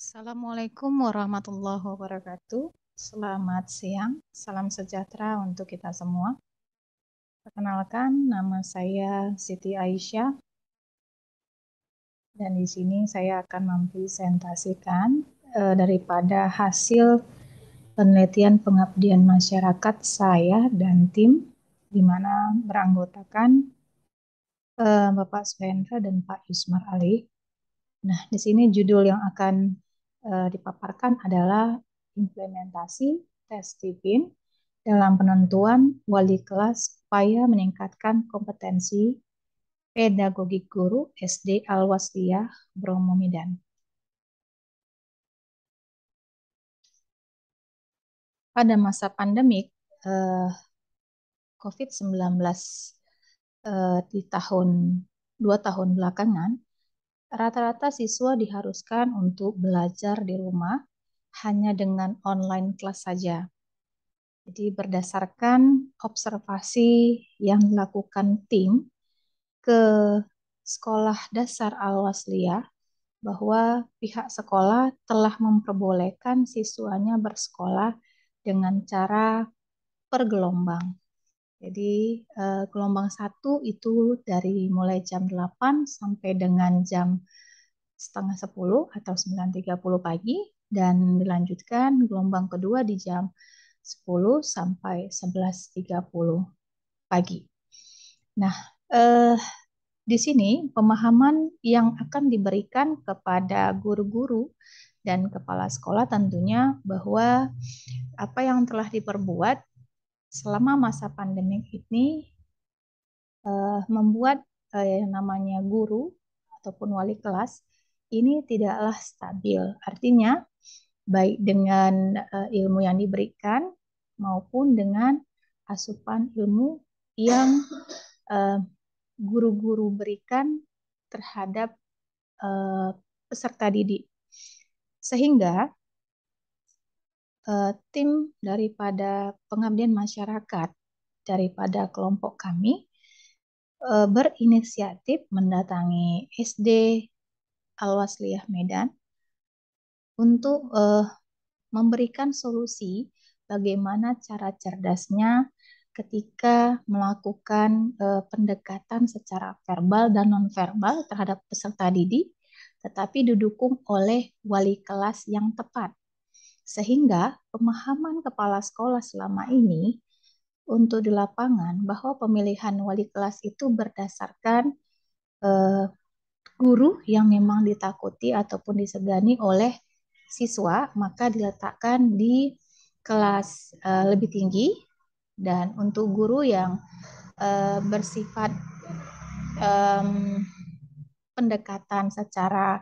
Assalamualaikum warahmatullahi wabarakatuh. Selamat siang, salam sejahtera untuk kita semua. Perkenalkan, nama saya Siti Aisyah dan di sini saya akan mempresentasikan daripada hasil penelitian pengabdian masyarakat saya dan tim di mana beranggotakan Bapak Suhendra dan Pak Yusmar Ali. Nah, di sini judul yang akan dipaparkan adalah implementasi tes Tipin dalam penentuan wali kelas supaya meningkatkan kompetensi pedagogik guru SD Al-Wasliyah Bromo Medan. Pada masa pandemik COVID-19 di tahun 2 tahun belakangan, rata-rata siswa diharuskan untuk belajar di rumah hanya dengan online kelas saja. Jadi berdasarkan observasi yang dilakukan tim ke sekolah dasar Al-Wasliyah, bahwa pihak sekolah telah memperbolehkan siswanya bersekolah dengan cara per gelombang. Jadi gelombang 1 itu dari mulai jam 8 sampai dengan jam setengah 10 atau 9.30 pagi, dan dilanjutkan gelombang kedua di jam 10 sampai 11.30 pagi. Nah, di sini pemahaman yang akan diberikan kepada guru-guru dan kepala sekolah tentunya bahwa apa yang telah diperbuat selama masa pandemi ini membuat yang namanya guru ataupun wali kelas ini tidaklah stabil. Artinya baik dengan ilmu yang diberikan maupun dengan asupan ilmu yang guru-guru berikan terhadap peserta didik. Sehingga tim daripada pengabdian masyarakat daripada kelompok kami berinisiatif mendatangi SD Al-Wasliyah Medan untuk memberikan solusi bagaimana cara cerdasnya ketika melakukan pendekatan secara verbal dan nonverbal terhadap peserta didik, tetapi didukung oleh wali kelas yang tepat. Sehingga pemahaman kepala sekolah selama ini untuk di lapangan bahwa pemilihan wali kelas itu berdasarkan guru yang memang ditakuti ataupun disegani oleh siswa, maka diletakkan di kelas lebih tinggi, dan untuk guru yang bersifat pendekatan secara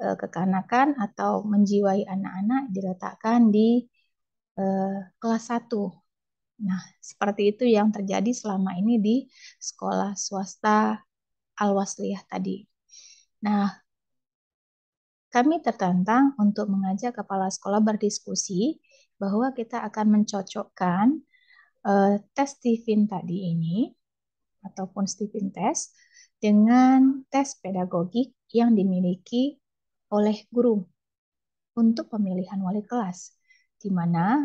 kekanakan atau menjiwai anak-anak diletakkan di kelas 1. Nah, seperti itu yang terjadi selama ini di sekolah swasta Al-Wasliyah tadi. Nah, kami tertantang untuk mengajak kepala sekolah berdiskusi bahwa kita akan mencocokkan tes Tipin tadi ini ataupun Tipin test dengan tes pedagogik yang dimiliki oleh guru untuk pemilihan wali kelas, di mana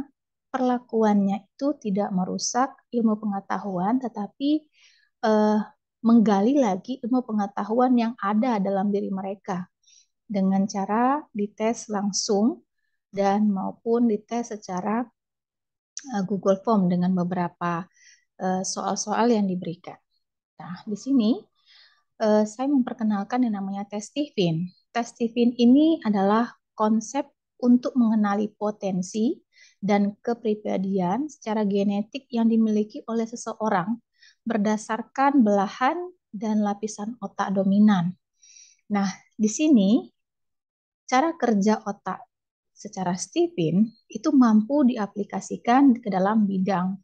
perlakuannya itu tidak merusak ilmu pengetahuan, tetapi menggali lagi ilmu pengetahuan yang ada dalam diri mereka dengan cara dites langsung dan maupun dites secara Google Form dengan beberapa soal-soal yang diberikan. Nah, di sini saya memperkenalkan yang namanya tes Tipin. Tes Tipin ini adalah konsep untuk mengenali potensi dan kepribadian secara genetik yang dimiliki oleh seseorang berdasarkan belahan dan lapisan otak dominan. Nah, di sini cara kerja otak secara Tipin itu mampu diaplikasikan ke dalam bidang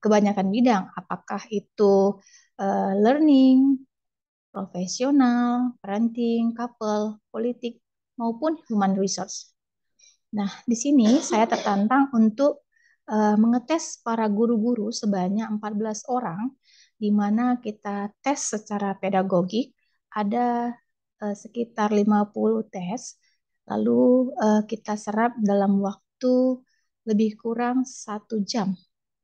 kebanyakan bidang, apakah itu learning, profesional, parenting, couple, politik, maupun human resource. Nah, di sini saya tertantang untuk mengetes para guru-guru sebanyak 14 orang, di mana kita tes secara pedagogik, ada sekitar 50 tes, Lalu kita serap dalam waktu lebih kurang 1 jam.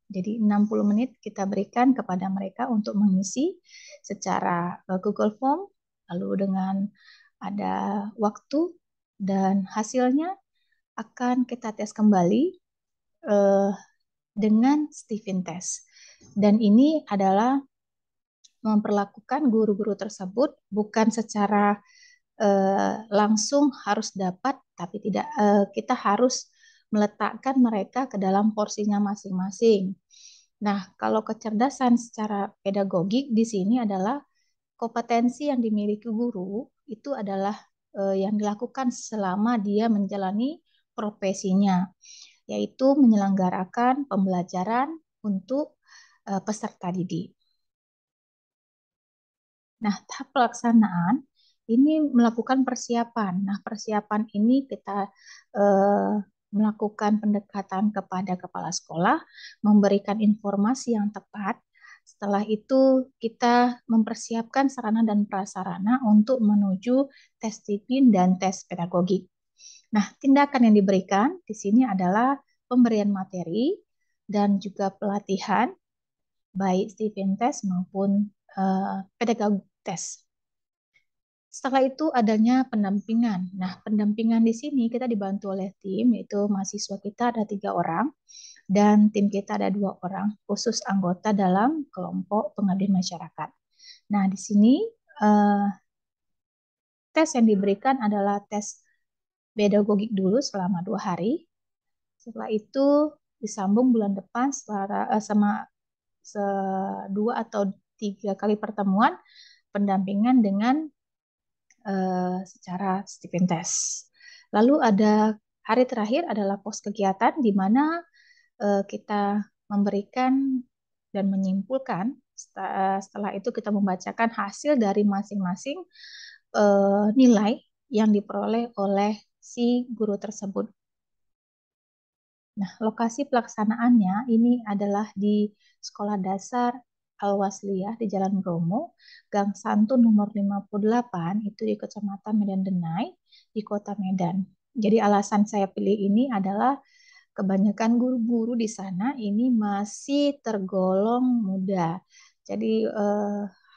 Jadi 60 menit kita berikan kepada mereka untuk mengisi secara Google Form, lalu dengan ada waktu dan hasilnya akan kita tes kembali eh, dengan Stephen Test. Dan ini adalah memperlakukan guru-guru tersebut bukan secara langsung harus dapat, tapi tidak kita harus meletakkan mereka ke dalam porsinya masing-masing. Nah, kalau kecerdasan secara pedagogik di sini adalah kompetensi yang dimiliki guru itu adalah yang dilakukan selama dia menjalani profesinya, yaitu menyelenggarakan pembelajaran untuk peserta didik. Nah, tahap pelaksanaan ini melakukan persiapan. Nah, persiapan ini kita eh, melakukan pendekatan kepada kepala sekolah, memberikan informasi yang tepat. Setelah itu, kita mempersiapkan sarana dan prasarana untuk menuju tes disiplin dan tes pedagogik. Nah, tindakan yang diberikan di sini adalah pemberian materi dan juga pelatihan, baik Stephen Test maupun pedagogik test. Setelah itu adanya pendampingan. Nah, pendampingan di sini kita dibantu oleh tim, yaitu mahasiswa kita ada 3 orang dan tim kita ada 2 orang, khusus anggota dalam kelompok pengabdian masyarakat. Nah, di sini eh, tes yang diberikan adalah tes pedagogik dulu selama 2 hari. Setelah itu disambung bulan depan sama 2 atau 3 kali pertemuan pendampingan dengan secara Stephen Test. Lalu ada hari terakhir adalah pos kegiatan di mana kita memberikan dan menyimpulkan. Setelah itu kita membacakan hasil dari masing-masing nilai yang diperoleh oleh si guru tersebut. Nah, lokasi pelaksanaannya ini adalah di Sekolah Dasar Al-Wasliyah di Jalan Bromo, Gang Santun nomor 58, itu di Kecamatan Medan Denai, di Kota Medan. Jadi alasan saya pilih ini adalah kebanyakan guru-guru di sana ini masih tergolong muda. Jadi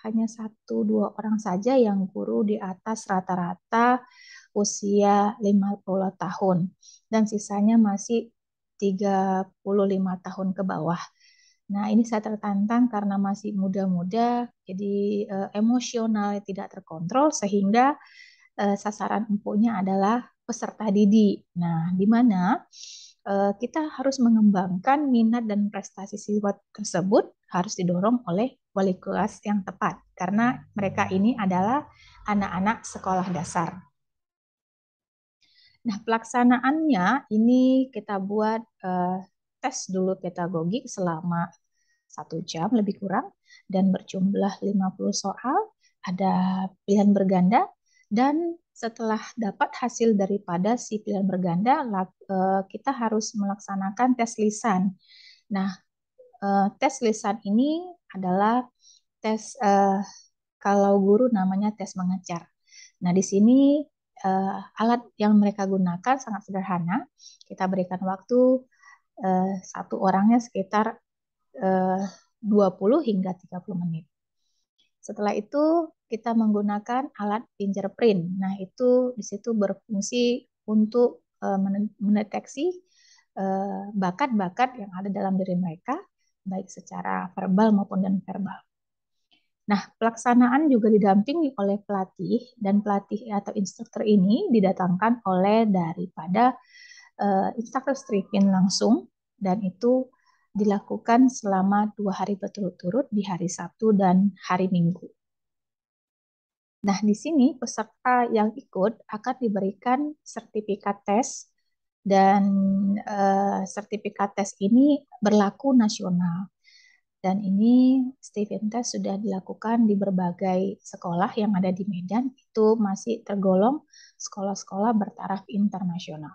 hanya 1-2 orang saja yang guru di atas rata-rata usia 50 tahun dan sisanya masih 35 tahun ke bawah. Nah, ini saya tertantang karena masih muda-muda, jadi emosional tidak terkontrol sehingga sasaran empuknya adalah peserta didik. Nah, di mana kita harus mengembangkan minat dan prestasi siswa tersebut harus didorong oleh wali kelas yang tepat karena mereka ini adalah anak-anak sekolah dasar. Nah, pelaksanaannya ini kita buat tes dulu pedagogik selama 1 jam lebih kurang dan berjumlah 50 soal, ada pilihan berganda dan setelah dapat hasil daripada si pilihan berganda, kita harus melaksanakan tes lisan. Nah, tes lisan ini adalah tes kalau guru namanya tes mengejar. Nah, di sini alat yang mereka gunakan sangat sederhana. Kita berikan waktu satu orangnya sekitar 20 hingga 30 menit. Setelah itu kita menggunakan alat fingerprint. Nah, itu di situ berfungsi untuk mendeteksi bakat-bakat yang ada dalam diri mereka, baik secara verbal maupun non verbal. Nah, pelaksanaan juga didampingi oleh pelatih dan pelatih atau instruktur ini didatangkan oleh daripada instruktur stripping langsung dan itu dilakukan selama 2 hari berturut-turut di hari Sabtu dan hari Minggu. Nah, di sini peserta yang ikut akan diberikan sertifikat tes dan sertifikat tes ini berlaku nasional. Dan ini Stephen Test sudah dilakukan di berbagai sekolah yang ada di Medan, itu masih tergolong sekolah-sekolah bertaraf internasional.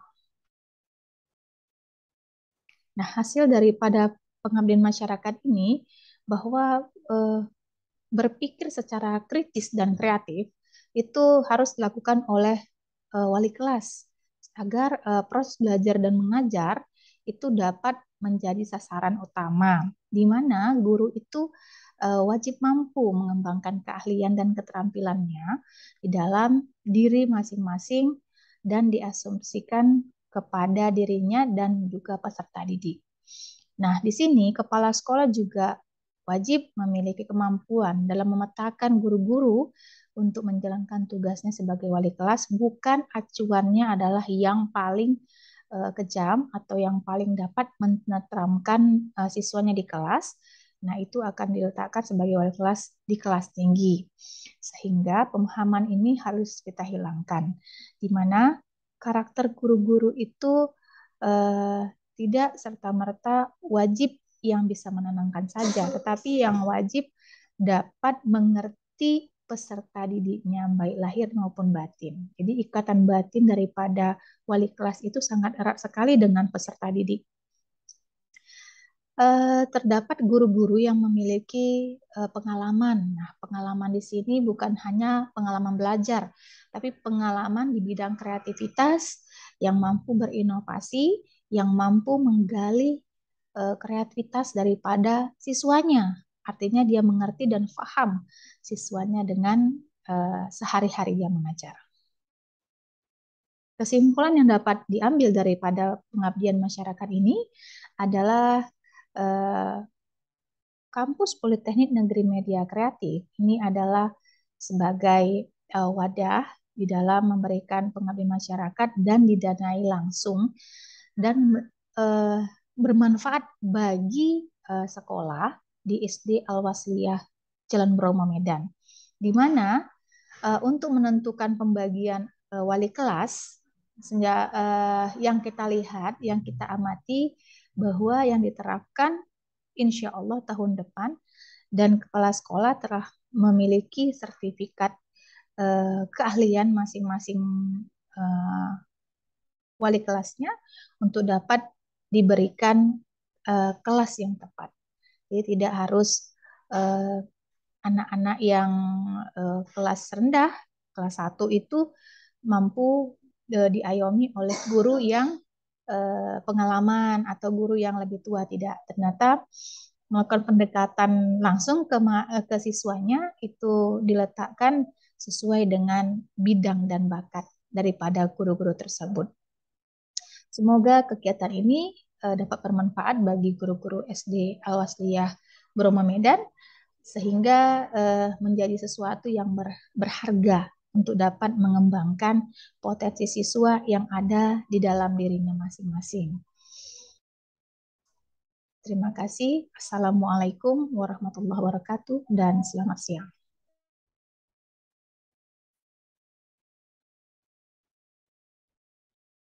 Nah, hasil daripada pengabdian masyarakat ini bahwa berpikir secara kritis dan kreatif itu harus dilakukan oleh wali kelas agar proses belajar dan mengajar itu dapat menjadi sasaran utama, di mana guru itu wajib mampu mengembangkan keahlian dan keterampilannya di dalam diri masing-masing dan diasumsikan kepada dirinya dan juga peserta didik. Nah, di sini kepala sekolah juga wajib memiliki kemampuan dalam memetakan guru-guru untuk menjalankan tugasnya sebagai wali kelas, bukan acuannya adalah yang paling kejam atau yang paling dapat menenteramkan siswanya di kelas. Nah, itu akan diletakkan sebagai wali kelas di kelas tinggi. Sehingga pemahaman ini harus kita hilangkan, di mana karakter guru-guru itu tidak serta-merta wajib yang bisa menenangkan saja, tetapi yang wajib dapat mengerti peserta didiknya, baik lahir maupun batin. Jadi ikatan batin daripada wali kelas itu sangat erat sekali dengan peserta didik. Terdapat guru-guru yang memiliki pengalaman. Nah, pengalaman di sini bukan hanya pengalaman belajar, tapi pengalaman di bidang kreativitas yang mampu berinovasi, yang mampu menggali kreativitas daripada siswanya. Artinya dia mengerti dan paham siswanya dengan sehari-hari dia mengajar. Kesimpulan yang dapat diambil daripada pengabdian masyarakat ini adalah Kampus Politeknik Negeri Media Kreatif ini adalah sebagai wadah di dalam memberikan pengabdian masyarakat dan didanai langsung dan bermanfaat bagi sekolah di SD Al-Wasliyah Jalan Bromo Medan, di mana untuk menentukan pembagian wali kelas yang kita lihat, yang kita amati bahwa yang diterapkan insya Allah tahun depan dan kepala sekolah telah memiliki sertifikat keahlian masing-masing wali kelasnya untuk dapat diberikan kelas yang tepat. Jadi tidak harus anak-anak yang kelas rendah, kelas 1 itu mampu diayomi oleh guru yang pengalaman atau guru yang lebih tua. Tidak, ternyata melakukan pendekatan langsung ke siswanya itu diletakkan sesuai dengan bidang dan bakat daripada guru-guru tersebut. Semoga kegiatan ini dapat bermanfaat bagi guru-guru SD Al-Wasliyah Bromo Medan sehingga menjadi sesuatu yang berharga untuk dapat mengembangkan potensi siswa yang ada di dalam dirinya masing-masing. Terima kasih. Assalamualaikum warahmatullahi wabarakatuh dan selamat siang.